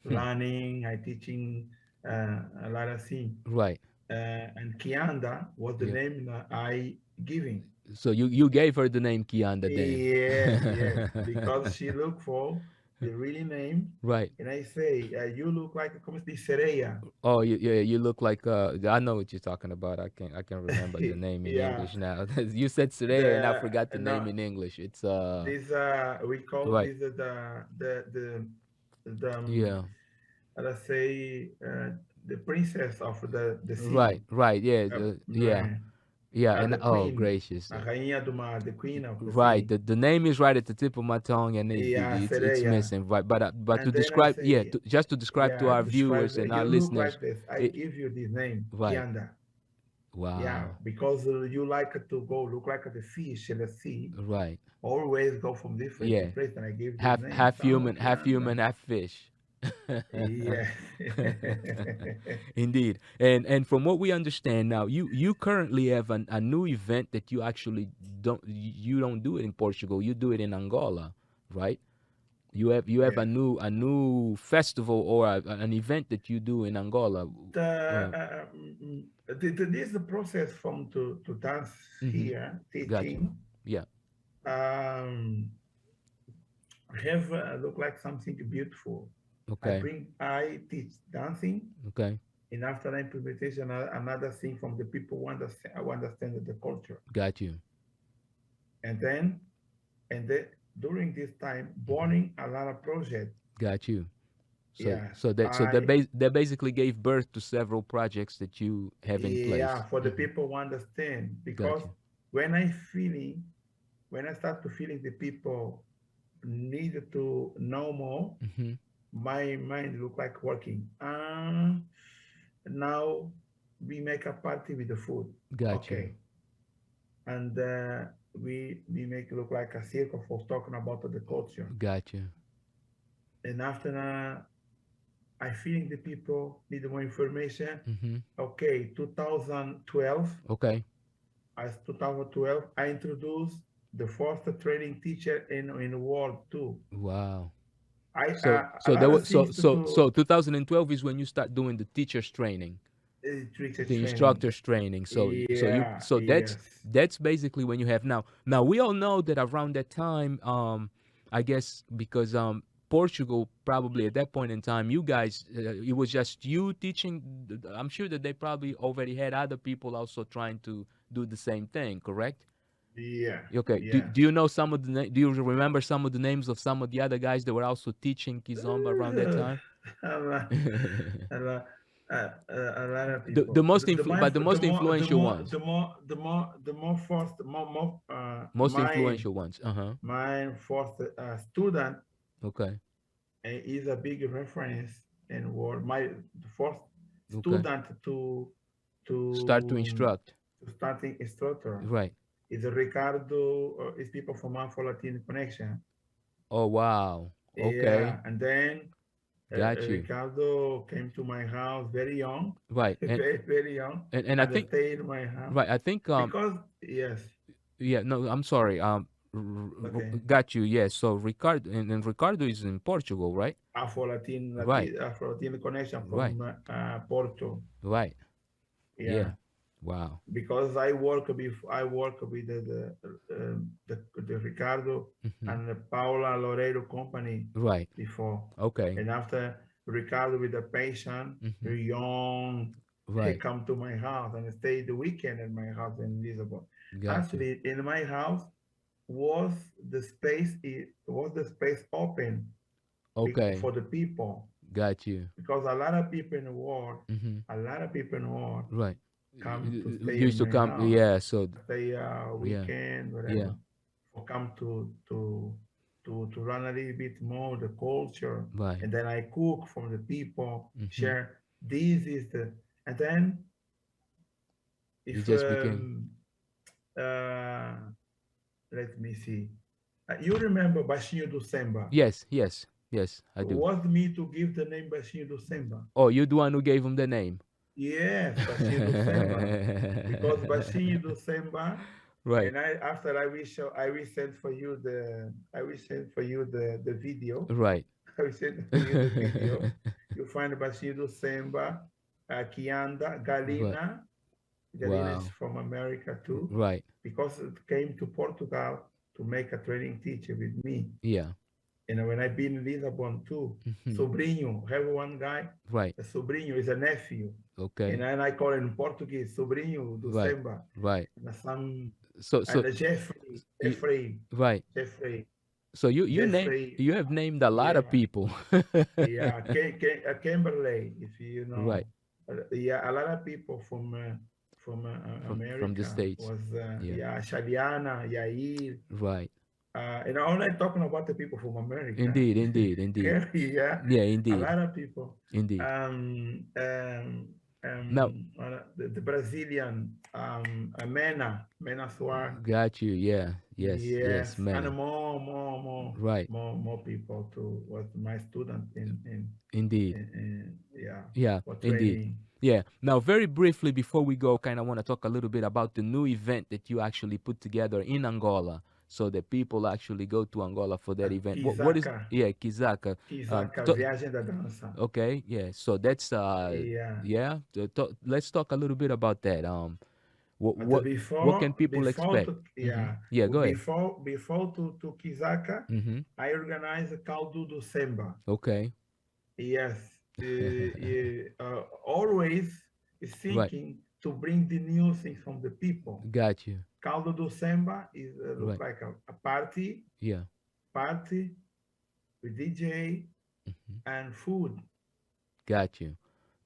learning, I teaching a lot of things. Right. And Kianda was the Yeah. name that I giving. So you gave her the name Kianda then. Yes, yes, because she looked for the real name, Right. and I say, you look like como se diz sereia. Oh, yeah, you look like I know what you're talking about. I can remember the name in Yeah, English now. You said Surya and I the forgot the no, name in English. It's this we call right. this the Yeah. let's say the princess of the sea, Right. Right. Yeah. Yeah. right? Yeah. And The oh queen, gracious. a rainha do mar, the queen of the Right. sea. The name is right at the tip of my tongue and Yeah, it's sereia. missing. Right. But to And then I describe, yeah, say, just to describe to yeah, our describe viewers that and our you look listeners, like this. I it give you this name, right. Kianda. Yeah, Wow. because you like to go look like the fish in the sea. Right. Always go from different to Yeah. place, and I give this Half name. half Oh, human, half Kianda. human, half fish. Yeah. Indeed. And from what we understand now, you currently have a new event that you actually don't do it in Portugal. You do it in Angola, right? You have Yeah. a new festival or an event that you do in Angola. The, Uh, this is the process from to dance mm-hmm. here, Got you. teaching. Yeah. Um, have look like something beautiful. Okay. I teach dancing, Okay. and after the implementation, another thing from the people who understand the culture. Got you. And then, and then during this time, Mm-hmm. burning a lot of projects. Got you. So Yes, so that so that I that basically gave birth to several projects that you have in yeah place. for the Hmm. people who understand because Got you. when I feeling when I start to feeling the people need to know more, Hmm. my mind look like working. Now we make a party with the food, Got you. okay, and we make it look like a circle for talking about the culture. Got you. And after I feeling the people need more information. Hmm. Okay, 2012, Okay. as 2012, I introduced the first training teacher in the world too. Wow. I So a so there lot of was things so 2012 is when you start doing the teachers training, teacher the training. instructors training. Yeah, So yes, that's basically when you have now. Now we all know that around that time, I guess because Portugal probably at that point in time, you guys, it was just you teaching. I'm sure that they probably already had other people also trying to do the same thing. Correct? yeah, Okay. yeah. Do you know some of the do you remember some of the names of some of the other guys that were also teaching Kizomba around that Uh, time? a lot, a lot, a lot of The people. most but the The most more, influential ones. the more first, Most influential ones. Uh-huh. my first student Okay. is a big reference in world. My first Okay. student Start to to instruct. starting instructor Right. is Ricardo. Is people from Afro Latin Connection. Oh wow. Okay. Yeah, and then Got you. Ricardo came to my house very young, Right. very young, And I and think stayed in my house right, I think because yes, yeah, no, I'm sorry. okay, Got you. Yes. So Ricardo and Ricardo is in Portugal, right? Right. Afro Latin connection Right. from Porto. Right. Yeah, Yeah. Wow. because I work with the Ricardo Hmm. and the Paula Loreiro company Right. before, Okay. and after Ricardo with the patient, Hmm. young, he Right. come to my house and stay the weekend in my house in Lisbon. Got you. Actually, in my house was the space open Okay. for the people Got you. because a lot of people in the world, Hmm. a lot of people in the world Right. come to stay in Used to my come. house, Yeah. So stay yeah. weekend, Yeah. whatever, or come to learn a little bit more the culture, Right. and then I cook from the people, Hmm. share. This is the and then You if just became. uh, let me see, you remember Baixinho do Semba? Yes. Yes. Yes. I do. Was me to give the name Baixinho do Semba? Oh, you're the one who gave him the name. Yes, Baixinho do Semba, because Baixinho do Semba. Right. And I will send for you the video. Right. I sent you the video. You find Bashido Semba, Kianda, Right. Galina. Galina is Wow. from America too, Right. because it came to Portugal to make a training teacher with me. Yeah. And when I've been in Lisbon too, Hmm. sobrinho, have one guy, Right. a sobrinho is a nephew. And Okay. then I call it in Portuguese, sobrinho do Right. Semba. Right. And some, So and so the Jeffrey, you, right. Jeffrey, So Jeffrey, you have named a lot of yeah, people. yeah, Kimberley, if you Right. know. Yeah, a lot of people from From the America States. was, Yeah. yeah, Shaliana, Yair. Right. And I'm not talking about the people from America. Indeed, indeed, indeed. Kerry, yeah, Yeah, a indeed. lot of people. Indeed. Now, The Brazilian, Mena Suar. got you. Yeah. Yes. Yes, Yes, and many. Right. more people to was my student Indeed. yeah, Yeah, for indeed. training. Yeah. Now, very briefly before we go, kind of want to talk a little bit about the new event that you actually put together in Angola, so that people actually go to Angola for that event. What is? Kizaka, Yeah, Kizaka. Kizaka, To, Viagem da Dança. okay. Yeah. So that's Yeah. yeah. Let's talk a little bit about that. What But what what can people before expect? to Mm-hmm. yeah, Yeah. Go ahead. before to Kizaka, Mm-hmm. I organized a caldo do Semba. Okay. Yes, always Right. thinking to bring the new things from the people. Got you. Caldo do Semba is look Right. like a party, Yeah. party with DJ Mm-hmm. and food. Got you.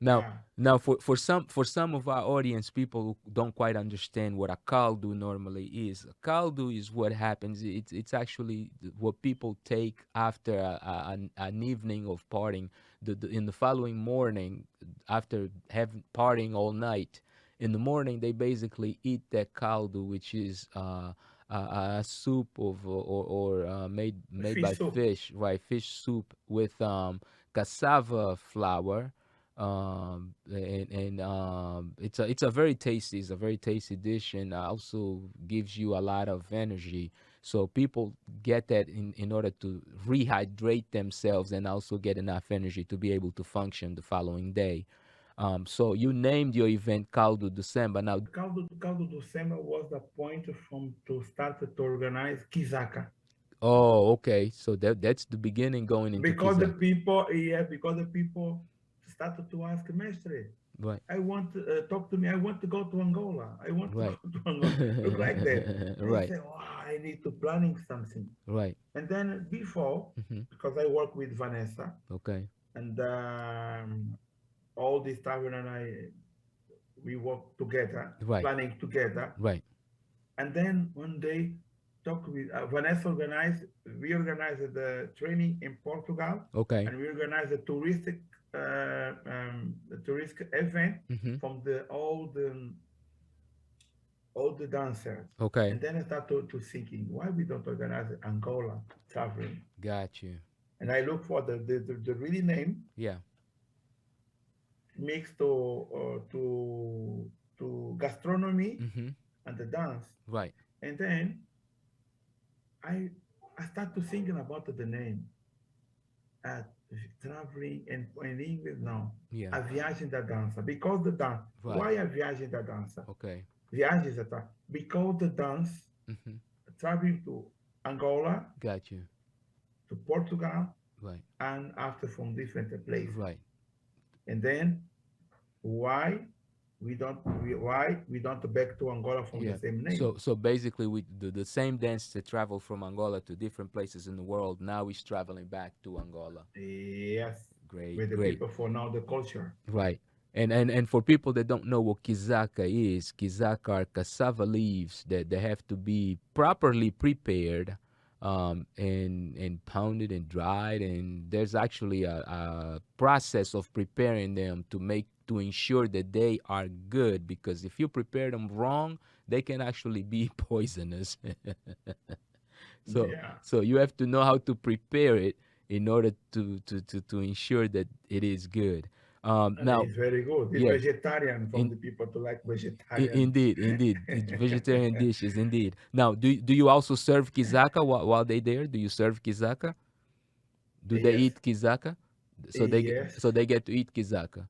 Now, Yeah, for some of our audience, people who don't quite understand what a caldo normally is. A caldo is what happens. It's actually what people take after an evening of partying. In the following morning, after having partying all night, in the morning they basically eat that caldo, which is a soup of or made by fish soup. fish, right? Fish soup with cassava flour, and it's a very tasty, it's a very tasty dish, and also gives you a lot of energy. So people get that in order to rehydrate themselves and also get enough energy to be able to function the following day. So you named your event Caldo do Samba. Now, Caldo do Samba was the point from to start to organize Kizaka. oh, okay, so that's the beginning going into Because the Kizak. people, yeah, because the people started to ask Mestre, Right. I want to talk to me. I want to go to Angola. I want to Right. go to Angola. Look like that. And I Right. said, wow, I need to planning something. Right. And then before, Hmm. because I work with Vanessa Okay. and all this time and we work together, Right. planning together. Right. And then one day, talk with Vanessa we organized the training in Portugal, Okay. and we organized a touristic event Hmm. from all the dancers. Okay. And then I started to thinking, why we don't organize Angola traveling? Got you. And I look for the really name Yeah. mixed to gastronomy Hmm. and the dance. Right. And then I start to thinking about the name. Traveling and in English now. Yeah. A viagem da dança. Because the dance. Right. Why a viagem da dança? Okay. Viagens da dança. Because the dance, Hmm. traveling to Angola, Got you. to Portugal, Right. and after from different places. Right. And then why we don't back to Angola from Yeah. the same name? So basically, we the same dance that traveled from Angola to different places in the world. Now he's traveling back to Angola. Yes. Great. With the Great. people for now the culture. Right. And for people that don't know what kizaka is, kizaka are cassava leaves that they have to be properly prepared, and pounded and dried. And there's actually a process of preparing them to ensure that they are good, because if you prepare them wrong, they can actually be poisonous. So Yeah. so you have to know how to prepare it in order to ensure that it is good. And Now, it's very good. It's yeah, vegetarian from in, the people to like vegetarian. indeed, it's vegetarian dishes, indeed. Now, do you also serve kizaka while they there? Do you serve kizaka? Do they Yes. eat kizaka? Yes. So they get to eat kizaka.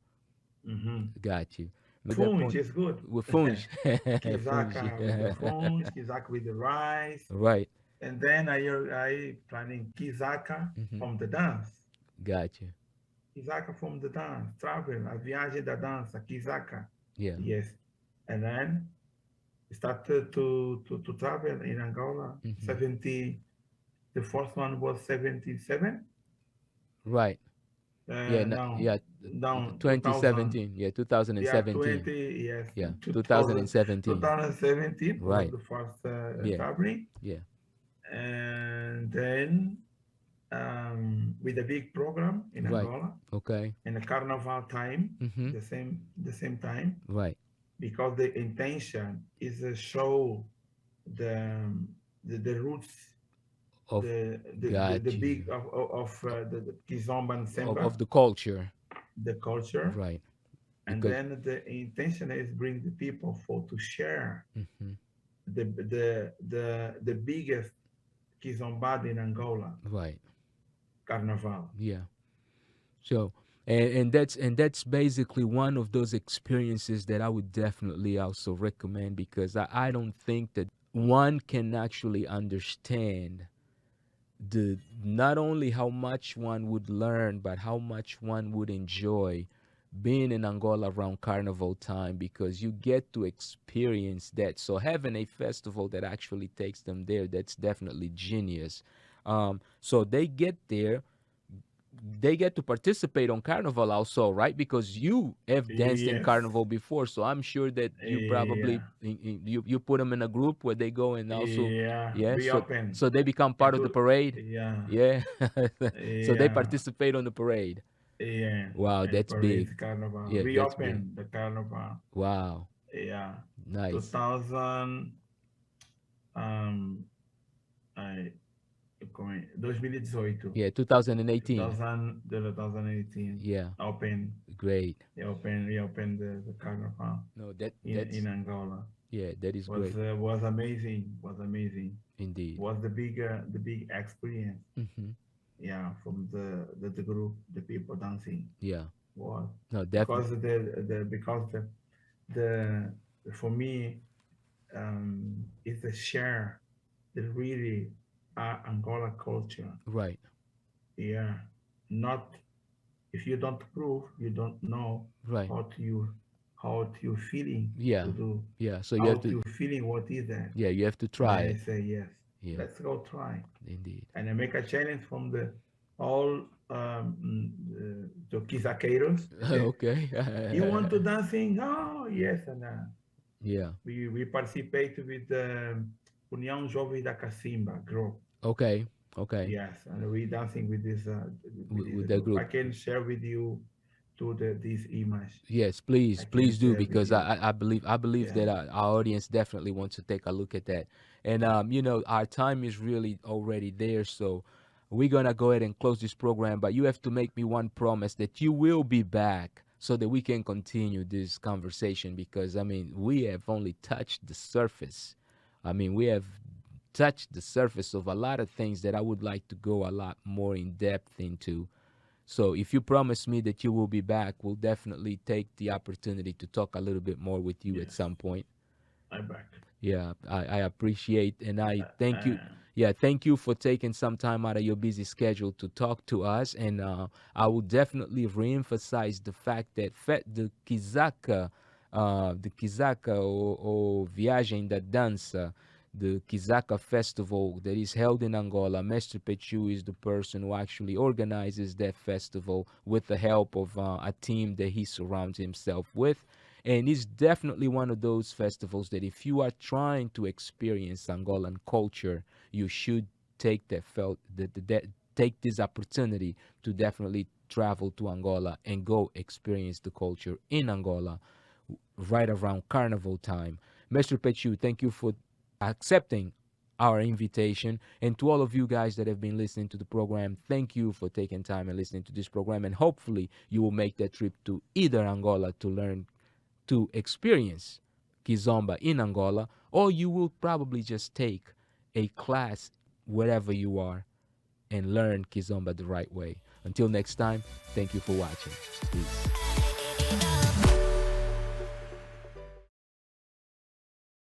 Mm-hmm. Got you. With that Funge point, is good. with funge, funge. Kizaka with the funge, kizaka with the rice. Right. And then I planning kizaka Hmm. from the dance. Got you. Kizaka from the dance. Travel, a viagem da dança, kizaka. Yeah. Yes. And then started to travel in Angola. Hmm. 70, the first one was 77. Right. Yeah. Now, Yeah. down 2000. 2017. Yeah. Yeah, 2017. 20, yes, Yeah. 2000, 2017. 2017 was Right. the first Yeah. traveling. Yeah. And then with a big program in Right. Angola Okay. in the carnival time, Mm-hmm. the same time, Right. because the intention is to show the the roots, Of the got you. big of the Kizomba and Semba, Of the culture. the culture. Right. And Because. then the intention is bring the people for to share Hmm. the biggest Kizomba in Angola, Right. Carnaval. Yeah. So, and that's basically one of those experiences that I would definitely also recommend, because I don't think that one can actually understand the not only how much one would learn, but how much one would enjoy being in Angola around carnival time, because you get to experience that. So having a festival that actually takes them there, that's definitely genius. So they get to participate on carnival also, right? Because you have danced in Yes. carnival before, so I'm sure that you Yeah. probably you put them in a group where they go and also, Yeah. yeah, Be open. so they become And part of the to, parade. yeah. Yeah. So they Yeah. participate on the parade. Yeah. Wow, And that's parade big. carnival. Yeah, that's big. Reopen the carnival. Wow. Yeah. Nice. 2000, um, I, 2018. Yeah, 2018. 2018. Yeah, Open. great. Reopen the carnival No, in Angola. yeah, that is great Was amazing. Was amazing. indeed. Was the big experience. Hmm. Yeah, from the group, the people dancing. Yeah. Was No, because definitely. the for me it's a share the really Angola culture. Right. Yeah, not if you don't prove, you don't know Right. how to you how to you feeling Yeah. to do, Yeah. So you how have to to. you feeling what is that. Yeah, you have to And try then I it. say yes, Yeah. let's go try. Indeed. And I make a challenge from the all the Kizaqueiros. Okay. You want to dancing? Oh yes, and Yeah. we participate with the União Jovem da Cacimba group. Okay. Okay. Yes, and we dancing with With this that group. I group. can share with you to this image. Yes, I please, can please do, share with because you. I believe Yeah. that our audience definitely wants to take a look at that. And our time is really already there, so we're gonna go ahead and close this program. But you have to make me one promise that you will be back so that we can continue this conversation, because I mean we have only touched the surface. I mean we have touched the surface of a lot of things that I would like to go a lot more in depth into. So if you promise me that you will be back, we'll definitely take the opportunity to talk a little bit more with you at Yes. some point. I'm back. Yeah, I appreciate and I thank you. Uh, Yeah, thank you for taking some time out of your busy schedule to talk to us. And I will definitely reemphasize the fact that the Kizaka or Viagem da Dança, the Kizaka festival that is held in Angola. Mestre Petchu is the person who actually organizes that festival with the help of a team that he surrounds himself with. And it's definitely one of those festivals that if you are trying to experience Angolan culture, you should take take this opportunity to definitely travel to Angola and go experience the culture in Angola right around carnival time. Mr. Petchu, thank you for accepting our invitation. And to all of you guys that have been listening to the program, thank you for taking time and listening to this program. And hopefully you will make that trip to either Angola to learn, to experience Kizomba in Angola, or you will probably just take a class wherever you are and learn Kizomba the right way. Until next time, thank you for watching. Peace.